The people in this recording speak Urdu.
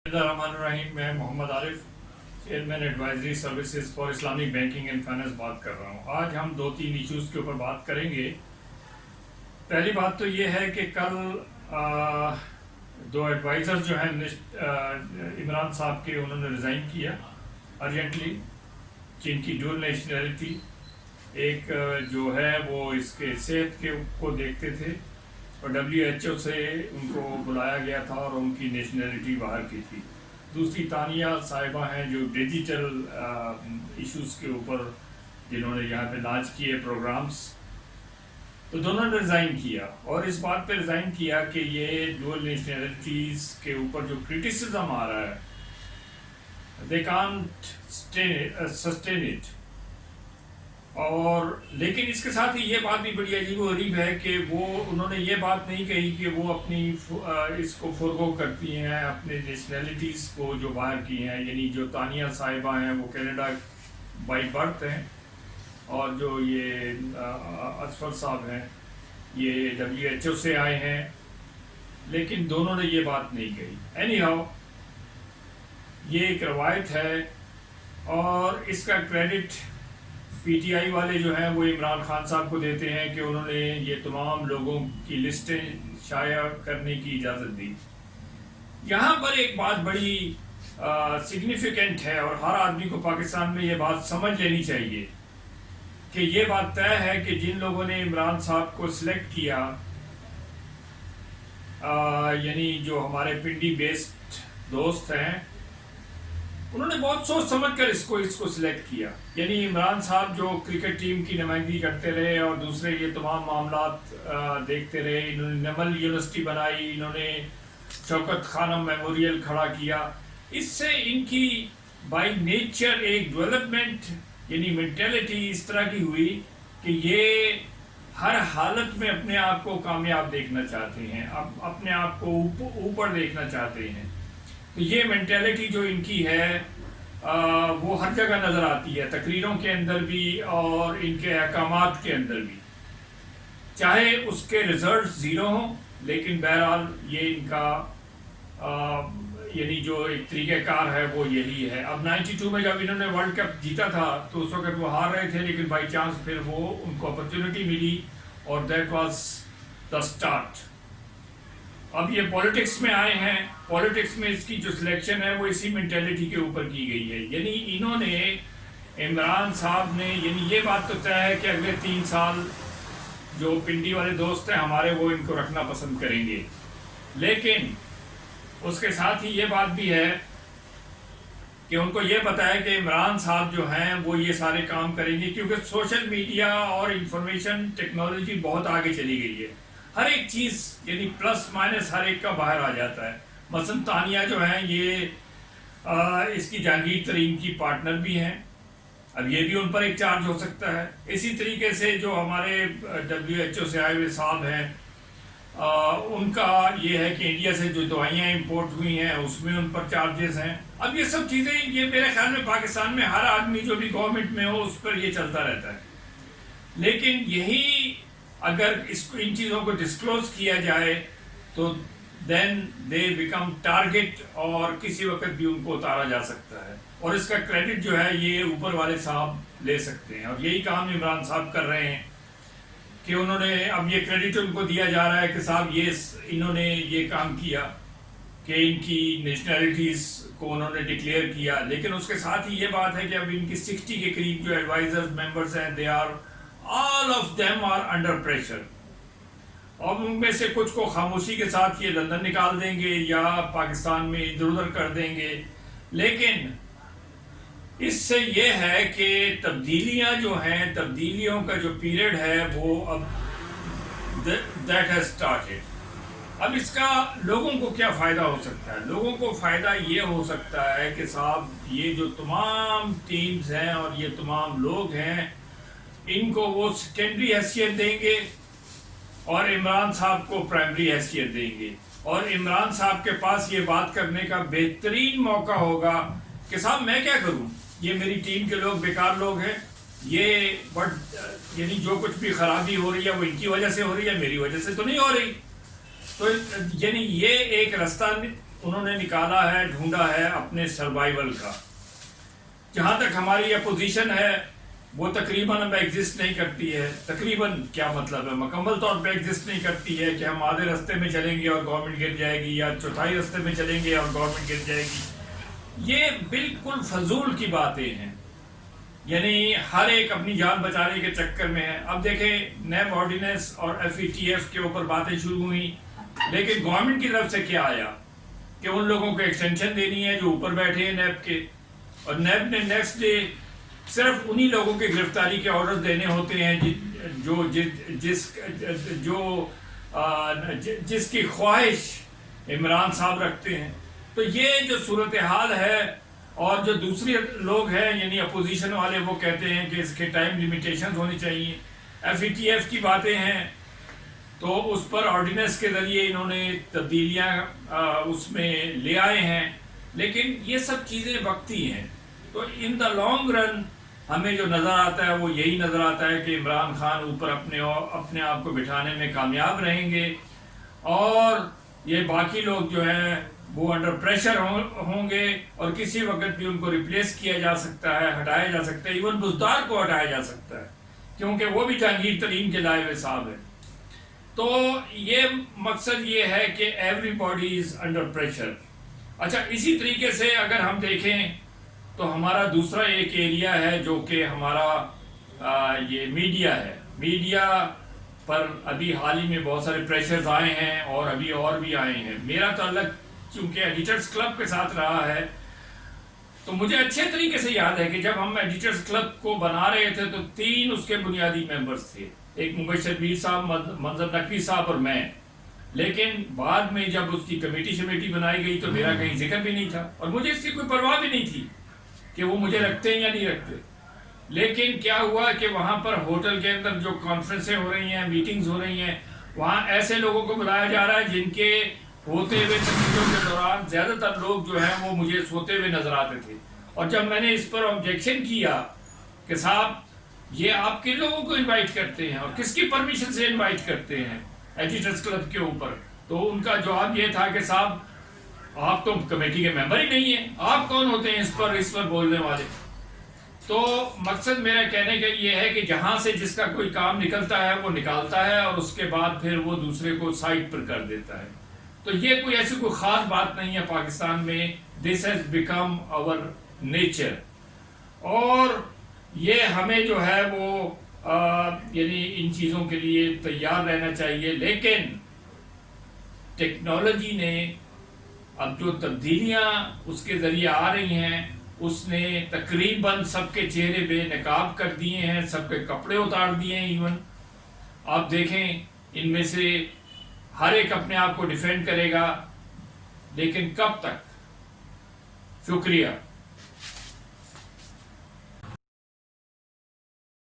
الرحیم میں Mohammad Arif chairman advisory services for Islamic banking and finance بات کر رہا ہوں۔ آج ہم 2-3 ایشوز کے اوپر بات کریں گے۔ پہلی بات تو یہ ہے کہ کل دو ایڈوائزر جو ہیں عمران صاحب کے، انہوں نے ریزائن کیا ارجنٹلی، جن کی ڈول نیشنلٹی، ایک جو ہے وہ اس کے صحت کے کو دیکھتے تھے اور WHO سے ان کو بلایا گیا تھا اور ان کی نیشنلٹی باہر کی تھی۔ دوسری تانیہ صاحبہ ہیں جو ڈیجیٹل ایشوز کے اوپر جنہوں نے یہاں پہ لانچ کیے پروگرامز، تو دونوں نے ریزائن کیا اور اس بات پہ ریزائن کیا کہ یہ ڈول نیشنلٹیز کے اوپر جو کرٹیسزم آ رہا ہے دے کانٹ سسٹین اٹ۔ اور لیکن اس کے ساتھ ہی یہ بات بھی بڑی عجیب و غریب ہے کہ انہوں نے یہ بات نہیں کہی کہ وہ اپنی اس کو فورگو کرتی ہیں، اپنے نیشنلٹیز کو جو باہر کی ہیں، یعنی جو تانیہ صاحبہ ہیں وہ کینیڈا بائی برتھ ہیں اور جو یہ اظفر صاحب ہیں یہ WHO سے آئے ہیں، لیکن دونوں نے یہ بات نہیں کہی۔ اینی ہاؤ یہ ایک روایت ہے اور اس کا کریڈٹ PTI والے جو ہیں وہ عمران خان صاحب کو دیتے ہیں کہ انہوں نے یہ تمام لوگوں کی لسٹیں شائع کرنے کی اجازت دی۔ یہاں پر ایک بات بڑی سگنیفیکنٹ ہے اور ہر آدمی کو پاکستان میں یہ بات سمجھ لینی چاہیے کہ یہ بات طے ہے کہ جن لوگوں نے عمران صاحب کو سلیکٹ کیا، یعنی جو ہمارے پنڈی بیسڈ دوست ہیں، انہوں نے بہت سوچ سمجھ کر اس کو سلیکٹ کیا۔ یعنی عمران صاحب جو کرکٹ ٹیم کی نمائندگی کرتے رہے اور دوسرے یہ تمام معاملات دیکھتے رہے، انہوں نے نمل یونیورسٹی بنائی، انہوں نے شوکت خانم میموریل کھڑا کیا، اس سے ان کی بائی نیچر ایک ڈیولپمنٹ یعنی مینٹلٹی اس طرح کی ہوئی کہ یہ ہر حالت میں اپنے آپ کو کامیاب دیکھنا چاہتے ہیں، اپنے آپ کو اوپر دیکھنا چاہتے ہیں۔ تو یہ مینٹیلٹی جو ان کی ہے وہ ہر جگہ نظر آتی ہے، تقریروں کے اندر بھی اور ان کے احکامات کے اندر بھی، چاہے اس کے رزلٹ زیرو ہوں، لیکن بہرحال یہ ان کا یعنی جو ایک طریقہ کار ہے وہ یہی ہے۔ اب 92 میں جب انہوں نے ورلڈ کپ جیتا تھا تو اس وقت وہ ہار رہے تھے، لیکن بائی چانس پھر وہ ان کو اپرچونٹی ملی اور دیٹ واز دا اسٹارٹ۔ اب یہ پولیٹکس میں آئے ہیں، پولیٹکس میں اس کی جو سلیکشن ہے وہ اسی مینٹیلٹی کے اوپر کی گئی ہے۔ یعنی انہوں نے عمران صاحب نے یعنی یہ بات تو طے ہے کہ اگلے 3 سال جو پنڈی والے دوست ہیں ہمارے وہ ان کو رکھنا پسند کریں گے، لیکن اس کے ساتھ ہی یہ بات بھی ہے کہ ان کو یہ پتا ہے کہ عمران صاحب جو ہیں وہ یہ سارے کام کریں گے، کیونکہ سوشل میڈیا اور انفارمیشن ٹیکنالوجی بہت آگے چلی گئی ہے۔ ہر ایک چیز یعنی پلس مائنس ہر ایک کا باہر آ جاتا ہے۔ مثلا تانیہ جو ہیں یہ اس کی جہانگیر ترین کی پارٹنر بھی ہیں، اب یہ بھی ان پر ایک چارج ہو سکتا ہے۔ اسی طریقے سے جو ہمارے WHO سے آئے ہوئے صاحب ہیں ان کا یہ ہے کہ انڈیا سے جو دوائیاں امپورٹ ہوئی ہیں اس میں ان پر چارجز ہیں۔ اب یہ سب چیزیں یہ میرے خیال میں پاکستان میں ہر آدمی جو بھی گورنمنٹ میں ہو اس پر یہ چلتا رہتا ہے، لیکن یہی اگر ان چیزوں کو ڈسکلوز کیا جائے تو دین دے بیکم ٹارگٹ اور کسی وقت بھی ان کو اتارا جا سکتا ہے، اور اس کا کریڈٹ جو ہے یہ اوپر والے صاحب لے سکتے ہیں، اور یہی کام عمران صاحب کر رہے ہیں کہ انہوں نے اب یہ کریڈٹ ان کو دیا جا رہا ہے کہ صاحب انہوں نے یہ کام کیا کہ ان کی نیشنلٹیز کو انہوں نے ڈکلیئر کیا، لیکن اس کے ساتھ ہی یہ بات ہے کہ اب ان کی 60 کے قریب جو ایڈوائزرز ممبرز ہیں they are all of them are under pressure، اور ان میں سے کچھ کو خاموشی کے ساتھ یہ لندن نکال دیں گے یا پاکستان میں ادھر ادھر کر دیں گے، لیکن اس سے یہ ہے کہ تبدیلیاں جو ہیں، تبدیلیوں کا جو پیریڈ ہے وہ اب that has started۔ اب اس کا لوگوں کو کیا فائدہ ہو سکتا ہے؟ لوگوں کو فائدہ یہ ہو سکتا ہے کہ صاحب یہ جو تمام ٹیمز ہیں اور یہ تمام لوگ ہیں ان کو وہ سیکنڈری حیثیت دیں گے اور عمران صاحب کو پرائمری حیثیت دیں گے، اور عمران صاحب کے پاس یہ بات کرنے کا بہترین موقع ہوگا کہ صاحب میں کیا کروں، یہ میری ٹیم کے لوگ بیکار لوگ ہیں، یہ یعنی جو کچھ بھی خرابی ہو رہی ہے وہ ان کی وجہ سے ہو رہی ہے، میری وجہ سے تو نہیں ہو رہی۔ تو یعنی یہ ایک راستہ انہوں نے نکالا ہے، ڈھونڈا ہے اپنے سروائیول کا۔ جہاں تک ہماری اپوزیشن ہے وہ تقریباً اب ایگزسٹ نہیں کرتی ہے۔ تقریباً کیا مطلب ہے، مکمل طور پہ ایگزسٹ نہیں کرتی ہے کہ ہم آدھے رستے میں چلیں گے اور گورنمنٹ گر جائے گی، یا چوتھائی رستے میں چلیں گے اور گورنمنٹ گر جائے گی۔ یہ بالکل فضول کی باتیں ہیں، یعنی ہر ایک اپنی جان بچانے کے چکر میں ہے۔ اب دیکھیں نیب آرڈیننس اور FATF کے اوپر باتیں شروع ہوئی، لیکن گورنمنٹ کی طرف سے کیا آیا کہ ان لوگوں کو ایکسٹینشن دینی ہے جو اوپر بیٹھے ہیں نیب کے، اور نیب نے نیکسٹ ڈے صرف انہی لوگوں کے گرفتاری کے آرڈر دینے ہوتے ہیں جس کی خواہش عمران صاحب رکھتے ہیں۔ تو یہ جو صورتحال ہے، اور جو دوسری لوگ ہیں یعنی اپوزیشن والے، وہ کہتے ہیں کہ اس کے ٹائم لیمیٹیشن ہونی چاہیے۔ FATF کی باتیں ہیں تو اس پر آرڈیننس کے ذریعے انہوں نے تبدیلیاں اس میں لے آئے ہیں، لیکن یہ سب چیزیں وقتی ہیں۔ تو ان دا لانگ رن ہمیں جو نظر آتا ہے وہ یہی نظر آتا ہے کہ عمران خان اوپر اپنے آپ کو بٹھانے میں کامیاب رہیں گے، اور یہ باقی لوگ جو ہیں وہ انڈر پریشر ہوں گے، اور کسی وقت بھی ان کو ریپلیس کیا جا سکتا ہے، ہٹایا جا سکتا ہے، ایون بزدار کو ہٹایا جا سکتا ہے، کیونکہ وہ بھی جہانگیر ترین کے لائے ہوئے صاحب ہیں۔ تو یہ مقصد یہ ہے کہ every body is under pressure. اچھا، اسی طریقے سے اگر ہم دیکھیں تو ہمارا دوسرا ایک ایریا ہے جو کہ ہمارا یہ میڈیا ہے۔ میڈیا پر ابھی حال ہی میں بہت سارے پریشرز آئے ہیں، اور ابھی اور بھی آئے ہیں۔ میرا تعلق چونکہ ایڈیٹرز کلب کے ساتھ رہا ہے، تو مجھے اچھے طریقے سے یاد ہے کہ جب ہم ایڈیٹرز کلب کو بنا رہے تھے تو 3 اس کے بنیادی ممبرز تھے، ایک مبشر میر صاحب، منظر نقوی صاحب اور میں۔ لیکن بعد میں جب اس کی کمیٹی بنائی گئی تو میرا کہیں ذکر بھی نہیں تھا، اور مجھے اس کی کوئی پرواہ بھی نہیں تھی کہ وہ مجھے رکھتے ہیں یا نہیں رکھتے۔ لیکن کیا ہوا کہ وہاں پر ہوٹل کے اندر جو کانفرنسیں ہو رہی ہیں، میٹنگز ہو رہی ہیں، وہاں ایسے لوگوں کو بلایا جا رہا ہے جن کے ہوتے ہوئے تقریروں کے دوران زیادہ تر لوگ جو ہیں وہ مجھے سوتے ہوئے نظر آتے تھے۔ اور جب میں نے اس پر آبجیکشن کیا کہ صاحب یہ آپ کن لوگوں کو انوائٹ کرتے ہیں اور کس کی پرمیشن سے انوائٹ کرتے ہیں ایڈیٹرز کلب کے اوپر، تو ان کا جواب یہ تھا کہ صاحب آپ تو کمیٹی کے ممبر ہی نہیں ہیں، آپ کون ہوتے ہیں اس پر بولنے والے۔ تو مقصد میرا کہنے کا یہ ہے کہ جہاں سے جس کا کوئی کام نکلتا ہے وہ نکالتا ہے، اور اس کے بعد پھر وہ دوسرے کو سائڈ پر کر دیتا ہے۔ تو یہ کوئی ایسی کوئی خاص بات نہیں ہے پاکستان میں، this has become our nature, اور یہ ہمیں جو ہے وہ یعنی ان چیزوں کے لیے تیار رہنا چاہیے۔ لیکن ٹیکنالوجی نے اب جو تبدیلیاں اس کے ذریعے آ رہی ہیں، اس نے تقریباً سب کے چہرے بے نقاب کر دیے ہیں، سب کے کپڑے اتار دیے ہیں۔ ایون آپ دیکھیں ان میں سے ہر ایک اپنے آپ کو ڈیفینڈ کرے گا، لیکن کب تک؟ شکریہ۔